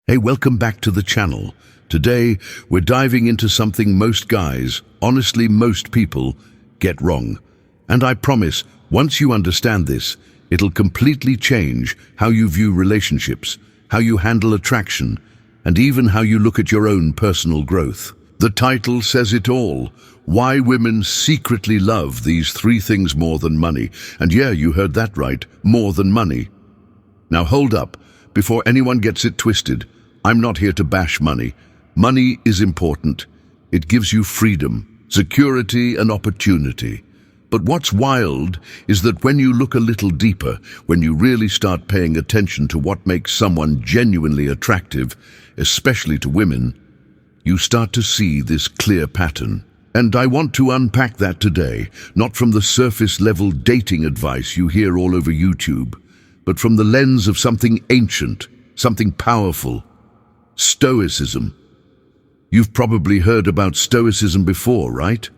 Hey, welcome back to the channel. Today, we're diving into something most guys, honestly most people, get wrong. And I promise, once you understand this, it'll completely change how you view relationships, how you handle attraction, and even how you look at your own personal growth. The title says it all: why women secretly love these three things more than money. And yeah, you heard that right, more than money. Now hold up, before anyone gets it twisted. I'm not here to bash money. Money is important. It gives you freedom, security, and opportunity. But what's wild is that when you look a little deeper, when you really start paying attention to what makes someone genuinely attractive, especially to women, you start to see this clear pattern. And I want to unpack that today, not from the surface-level dating advice you hear all over YouTube, but from the lens of something ancient, something powerful: Stoicism. You've probably heard about Stoicism before, right?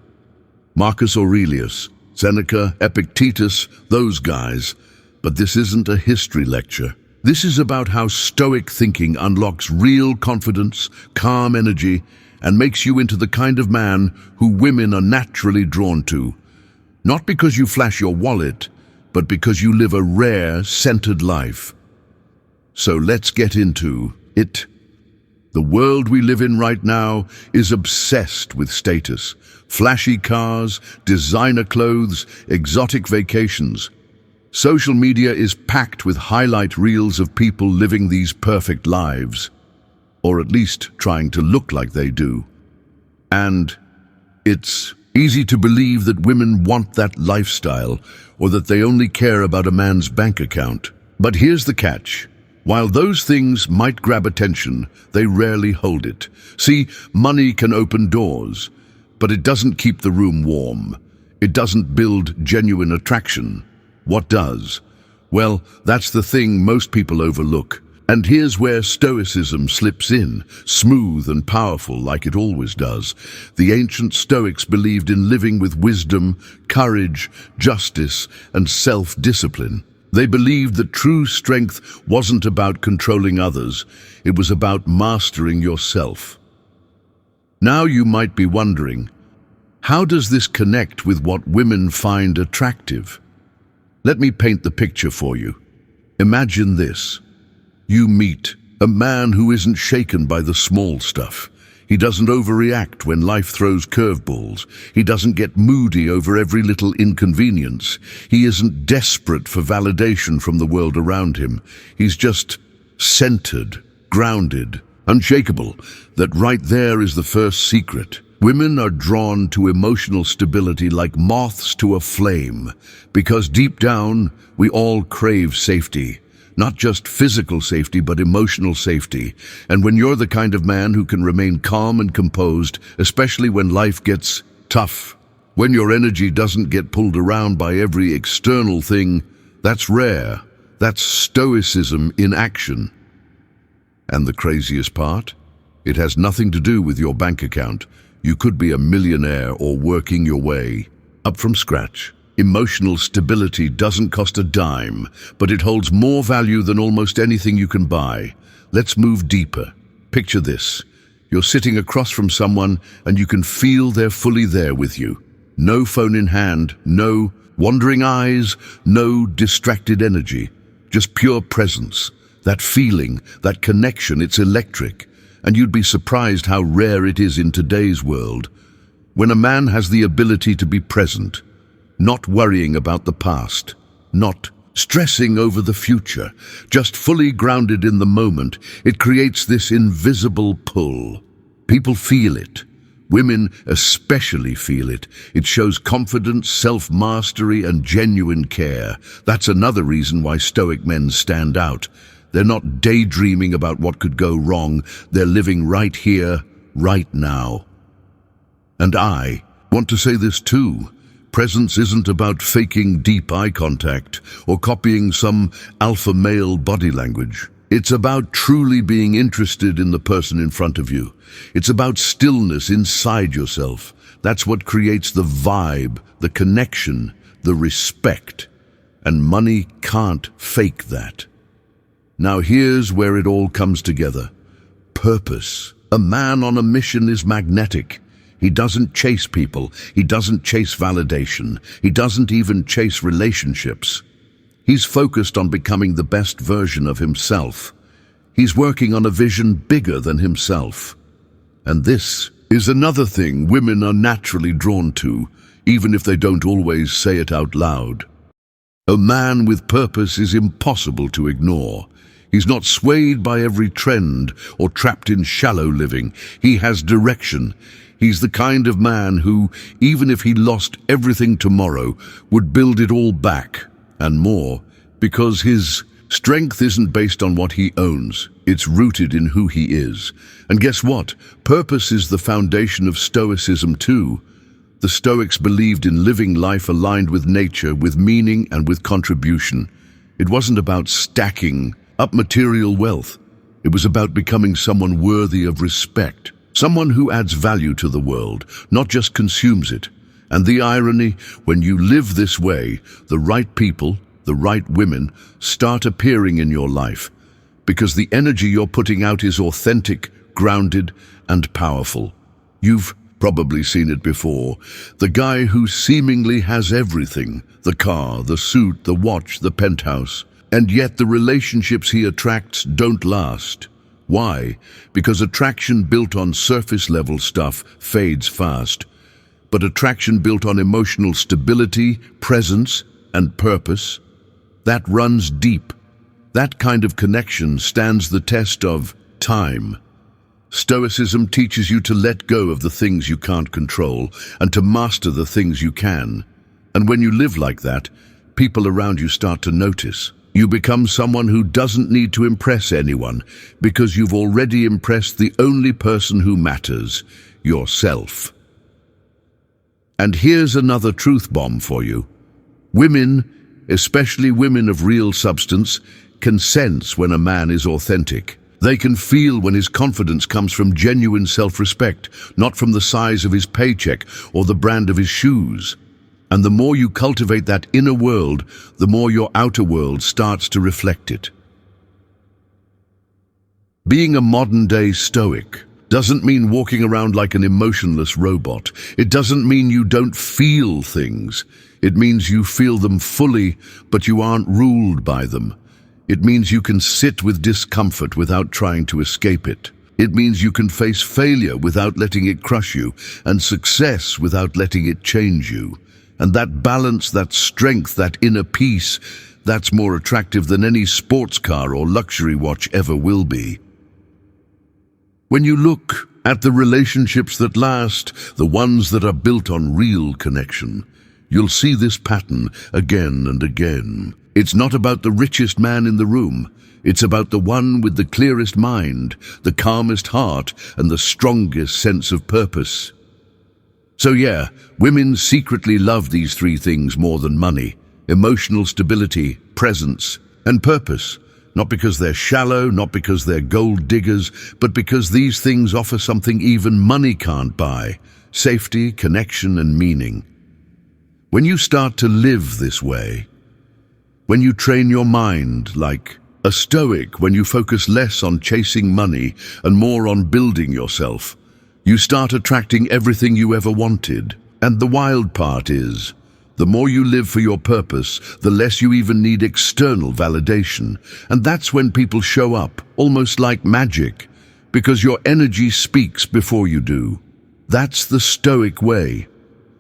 Marcus Aurelius, Seneca, Epictetus, those guys. But this isn't a history lecture. This is about how Stoic thinking unlocks real confidence, calm energy, and makes you into the kind of man who women are naturally drawn to. Not because you flash your wallet, but because you live a rare, centered life. So let's get into it. The world we live in right now is obsessed with status. Flashy cars, designer clothes, exotic vacations. Social media is packed with highlight reels of people living these perfect lives, or at least trying to look like they do. And it's easy to believe that women want that lifestyle, or that they only care about a man's bank account. But here's the catch. While those things might grab attention, they rarely hold it. See, money can open doors, but it doesn't keep the room warm. It doesn't build genuine attraction. What does? Well, that's the thing most people overlook. And here's where Stoicism slips in, smooth and powerful like it always does. The ancient Stoics believed in living with wisdom, courage, justice, and self-discipline. They believed that true strength wasn't about controlling others, it was about mastering yourself. Now you might be wondering, how does this connect with what women find attractive? Let me paint the picture for you. Imagine this. You meet a man who isn't shaken by the small stuff. He doesn't overreact when life throws curveballs. He doesn't get moody over every little inconvenience. He isn't desperate for validation from the world around him. He's just centered, grounded, unshakable. That right there is the first secret. Women are drawn to emotional stability like moths to a flame, because deep down, we all crave safety. Not just physical safety, but emotional safety. And when you're the kind of man who can remain calm and composed, especially when life gets tough, when your energy doesn't get pulled around by every external thing, that's rare. That's Stoicism in action. And the craziest part? It has nothing to do with your bank account. You could be a millionaire or working your way up from scratch. Emotional stability doesn't cost a dime, but it holds more value than almost anything you can buy. Let's move deeper. Picture this. You're sitting across from someone and you can feel they're fully there with you. No phone in hand, no wandering eyes, no distracted energy. Just pure presence. That feeling, that connection, it's electric. And you'd be surprised how rare it is in today's world. When a man has the ability to be present, not worrying about the past, not stressing over the future, just fully grounded in the moment, it creates this invisible pull. People feel it. Women especially feel it. It shows confidence, self-mastery, and genuine care. That's another reason why Stoic men stand out. They're not daydreaming about what could go wrong. They're living right here, right now. And I want to say this too. Presence isn't about faking deep eye contact or copying some alpha male body language. It's about truly being interested in the person in front of you. It's about stillness inside yourself. That's what creates the vibe, the connection, the respect. And money can't fake that. Now here's where it all comes together. purpose. A man on a mission is magnetic. He doesn't chase people. He doesn't chase validation. He doesn't even chase relationships. He's focused on becoming the best version of himself. He's working on a vision bigger than himself. And this is another thing women are naturally drawn to, even if they don't always say it out loud. A man with purpose is impossible to ignore. He's not swayed by every trend or trapped in shallow living. He has direction. He's the kind of man who, even if he lost everything tomorrow, would build it all back and more, because his strength isn't based on what he owns. It's rooted in who he is. And guess what? Purpose is the foundation of Stoicism too. The Stoics believed in living life aligned with nature, with meaning and with contribution. It wasn't about stacking up material wealth. It was about becoming someone worthy of respect, someone who adds value to the world, not just consumes it. And the irony, when you live this way, the right people, the right women, start appearing in your life, because the energy you're putting out is authentic, grounded, and powerful. You've probably seen it before. The guy who seemingly has everything, the car, the suit, the watch, the penthouse, and yet the relationships he attracts don't last. Why? Because attraction built on surface-level stuff fades fast. But attraction built on emotional stability, presence, and purpose, that runs deep. That kind of connection stands the test of time. Stoicism teaches you to let go of the things you can't control and to master the things you can. And when you live like that, people around you start to notice. You become someone who doesn't need to impress anyone because you've already impressed the only person who matters, yourself. And here's another truth bomb for you. Women, especially women of real substance, can sense when a man is authentic. They can feel when his confidence comes from genuine self-respect, not from the size of his paycheck or the brand of his shoes. And the more you cultivate that inner world, the more your outer world starts to reflect it. Being a modern-day Stoic doesn't mean walking around like an emotionless robot. It doesn't mean you don't feel things. It means you feel them fully, but you aren't ruled by them. It means you can sit with discomfort without trying to escape it. It means you can face failure without letting it crush you, and success without letting it change you. And that balance, that strength, that inner peace, that's more attractive than any sports car or luxury watch ever will be. When you look at the relationships that last, the ones that are built on real connection, you'll see this pattern again and again. It's not about the richest man in the room. It's about the one with the clearest mind, the calmest heart, and the strongest sense of purpose. So yeah, women secretly love these three things more than money: emotional stability, presence, and purpose. Not because they're shallow, not because they're gold diggers, but because these things offer something even money can't buy: safety, connection, and meaning. When you start to live this way, when you train your mind like a Stoic, when you focus less on chasing money and more on building yourself, you start attracting everything you ever wanted. And the wild part is, the more you live for your purpose, the less you even need external validation. And that's when people show up, almost like magic, because your energy speaks before you do. That's the Stoic way,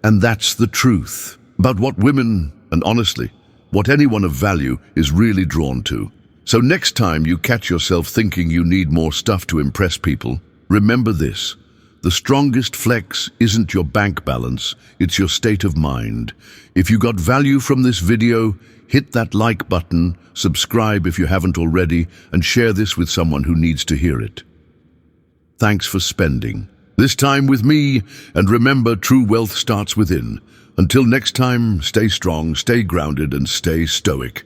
and that's the truth about what women, and honestly, what anyone of value is really drawn to. So next time you catch yourself thinking you need more stuff to impress people, remember this: the strongest flex isn't your bank balance, it's your state of mind. If you got value from this video, hit that like button, subscribe if you haven't already, and share this with someone who needs to hear it. Thanks for spending this time with me, and remember, true wealth starts within. Until next time, stay strong, stay grounded, and stay stoic.